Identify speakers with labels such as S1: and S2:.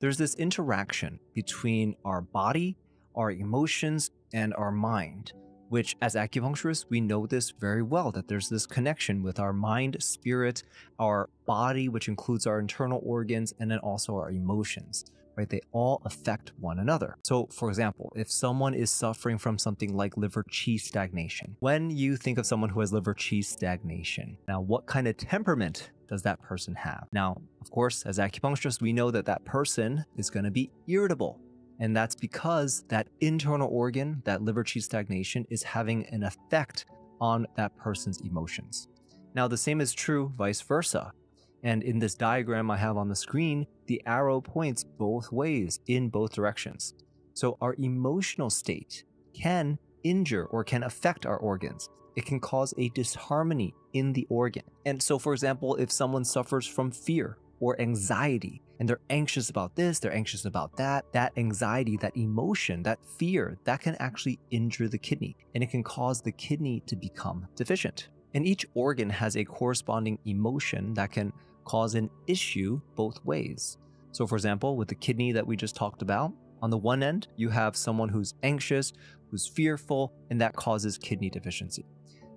S1: There's this interaction between our body, our emotions, and our mind, which as acupuncturists, we know this very well, that there's this connection with our mind, spirit, our body, which includes our internal organs, and then also our emotions, right? They all affect one another. So for example, if someone is suffering from something like liver qi stagnation, when you think of someone who has liver qi stagnation, now what kind of temperament does that person have? Now, of course, as acupuncturists, we know that that person is going to be irritable. And that's because that internal organ, that liver qi stagnation, is having an effect on that person's emotions. Now, the same is true vice versa. And in this diagram I have on the screen, the arrow points both ways in both directions. So our emotional state can injure or can affect our organs. It can cause a disharmony in the organ. And so, for example, if someone suffers from fear or anxiety, and they're anxious about this, they're anxious about that, that anxiety, that emotion, that fear, that can actually injure the kidney, and it can cause the kidney to become deficient. And each organ has a corresponding emotion that can cause an issue both ways. So for example, with the kidney that we just talked about, on the one end, you have someone who's anxious, who's fearful, and that causes kidney deficiency.